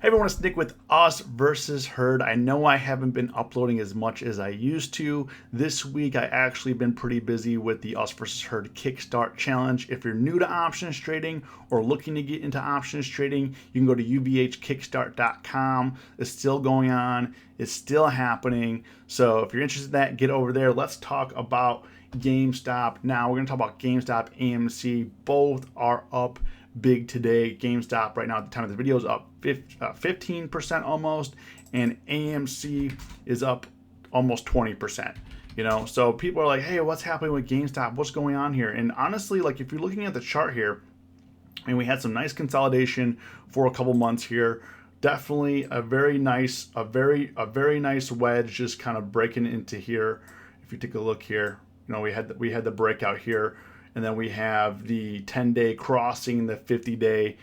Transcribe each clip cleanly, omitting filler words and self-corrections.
Hey everyone, it's Nick with Us versus Herd. I know I haven't been uploading as much as I used to. This week I actually been pretty busy with the Us versus Herd Kickstart Challenge. If you're new to options trading or looking to get into options trading, you can go to uvhkickstart.com. It's still going on. It's still happening. So if you're interested in that, get over there. Let's talk about GameStop. Now we're going to talk about GameStop, AMC. Both are up big today. GameStop right now at the time of the video is up 15% almost, and AMC is up almost 20%. So people are like, hey, what's happening with GameStop? What's going on here? And honestly, like if you're looking at the chart here, and we had some nice consolidation for a couple months here. Definitely a very nice wedge just kind of breaking into here. If you take a look here, we had the breakout here. And then we have the 10-day crossing the 50-day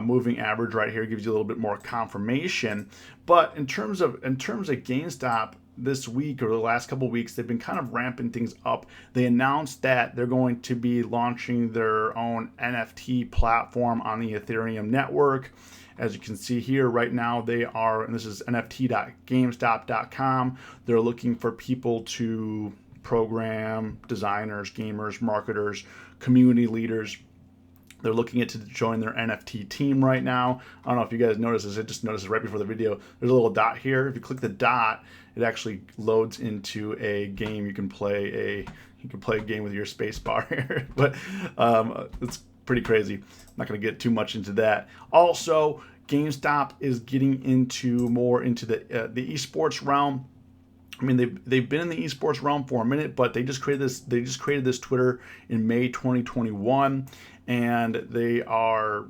moving average right here. Gives you a little bit more confirmation. But in terms of GameStop this week or the last couple of weeks, they've been kind of ramping things up. They announced that they're going to be launching their own NFT platform on the Ethereum network. As you can see here right now, they are, and this is nft.gamestop.com. They're looking for people to program, designers, gamers, marketers, community leaders. They're looking to join their NFT team right now. I don't know if you guys noticed this. I just noticed it right before the video. There's a little dot here. If you click the dot, it actually loads into a game. You can play a game with your space bar here. But it's pretty crazy. I'm not going to get too much into that. Also, GameStop is getting more into the esports realm. I mean, they've been in the esports realm for a minute, but they just created this Twitter in May 2021, and they are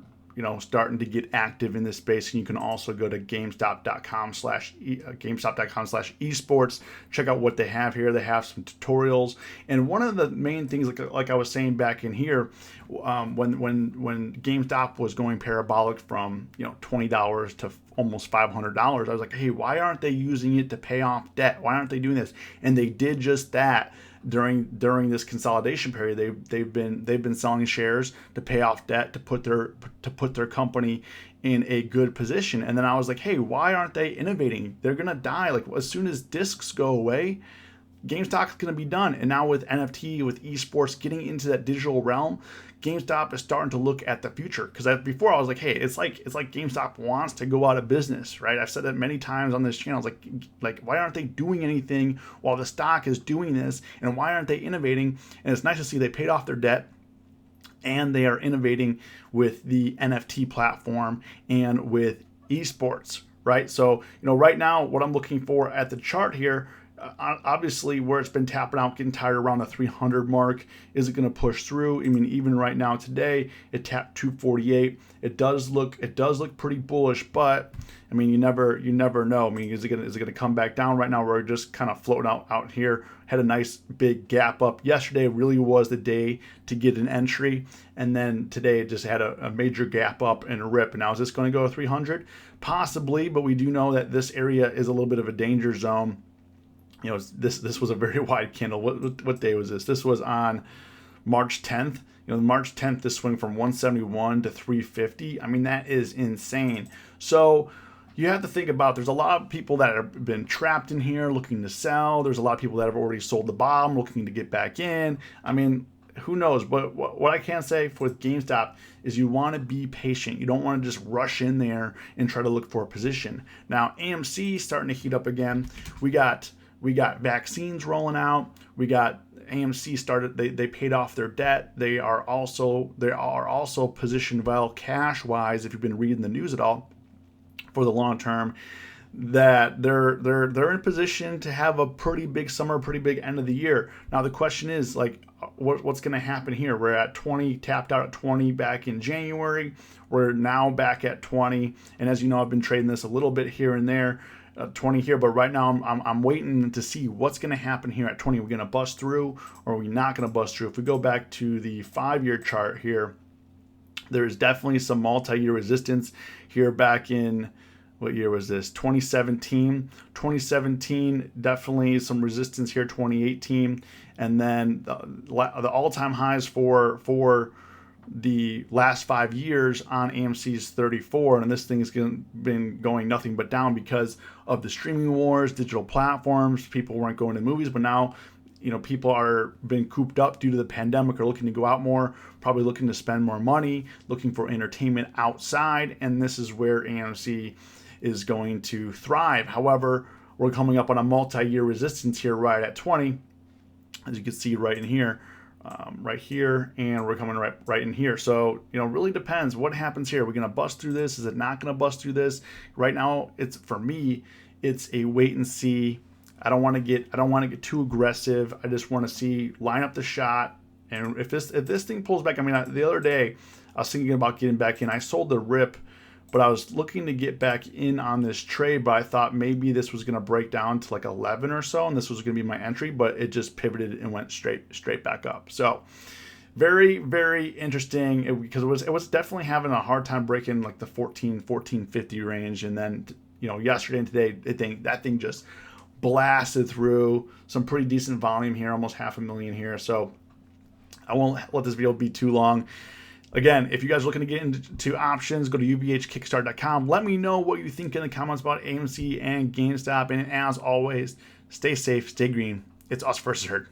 starting to get active in this space. And you can also go to gamestop.com/esports. Check out what they have here. They have some tutorials, and one of the main things, like I was saying back in here, when GameStop was going parabolic from $20 to almost $500, I was like, hey, why aren't they using it to pay off debt? Why aren't they doing this? And they did just that. During this consolidation period, they've been selling shares to pay off debt, to put their company in a good position. And then I was like, hey, why aren't they innovating? They're gonna die. Like as soon as discs go away, GameStop is going to be done. And now with NFT, with esports getting into that digital realm, GameStop is starting to look at the future. Because before I was like, hey, it's like GameStop wants to go out of business, right? I've said that many times on this channel. It's like why aren't they doing anything while the stock is doing this? And why aren't they innovating? And it's nice to see they paid off their debt, and they are innovating with the NFT platform and with esports, right? So right now, what I'm looking for at the chart here. Obviously, where it's been tapping out, getting tired around the 300 mark. Is it going to push through? I mean, even right now today, it tapped 248. It does look pretty bullish, but I mean, you never know. I mean, is it going to come back down? Right now, we're just kind of floating out here. Had a nice big gap up. Yesterday really was the day to get an entry, and then today it just had a major gap up and a rip. And now is this going to go to 300? Possibly, but we do know that this area is a little bit of a danger zone. This was a very wide candle. What day was this? This was on March 10th. March 10th, this swing from 171 to 350. I mean, that is insane. So you have to think about, there's a lot of people that have been trapped in here looking to sell. There's a lot of people that have already sold the bottom looking to get back in. I mean, who knows? But what I can say with GameStop is you want to be patient. You don't want to just rush in there and try to look for a position. Now, AMC starting to heat up again. We got vaccines rolling out. We got AMC started. They paid off their debt. They are also positioned well cash wise. If you've been reading the news at all, for the long term, that they're in position to have a pretty big summer, pretty big end of the year. Now the question is what's going to happen here? We're at 20, tapped out at 20 back in January. We're now back at 20, and as you know, I've been trading this a little bit here and there. 20 here, but right now I'm waiting to see what's going to happen here at 20. We're going to bust through, or are we not going to bust through? If we go back to the 5-year chart here, there's definitely some multi-year resistance here back in, what year was this? 2017. 2017, definitely some resistance here. 2018, and then the all-time highs for the last 5 years on AMC's 34, and this thing has been going nothing but down because of the streaming wars, digital platforms. People weren't going to movies, but now, people are being cooped up due to the pandemic, are looking to go out more, probably looking to spend more money, looking for entertainment outside, and this is where AMC is going to thrive. However, we're coming up on a multi-year resistance here right at 20, as you can see right in here. Right here, and we're coming right in here. So, really depends what happens here. Are we going to bust through this? Is it not going to bust through this? Right now, for me, it's a wait and see. I don't want to get too aggressive. I just want to see, line up the shot. And if this thing pulls back, the other day I was thinking about getting back in. I sold the rip, but I was looking to get back in on this trade, but I thought maybe this was going to break down to like 11 or so, and this was going to be my entry, but it just pivoted and went straight back up. So very, very interesting, because it was definitely having a hard time breaking like the 1450 range, and then yesterday and today that thing just blasted through some pretty decent volume here, almost 500,000 here. So I won't let this video be too long. Again, if you guys are looking to get into options, go to ubhkickstart.com. Let me know what you think in the comments about AMC and GameStop. And as always, stay safe, stay green. It's us versus herd.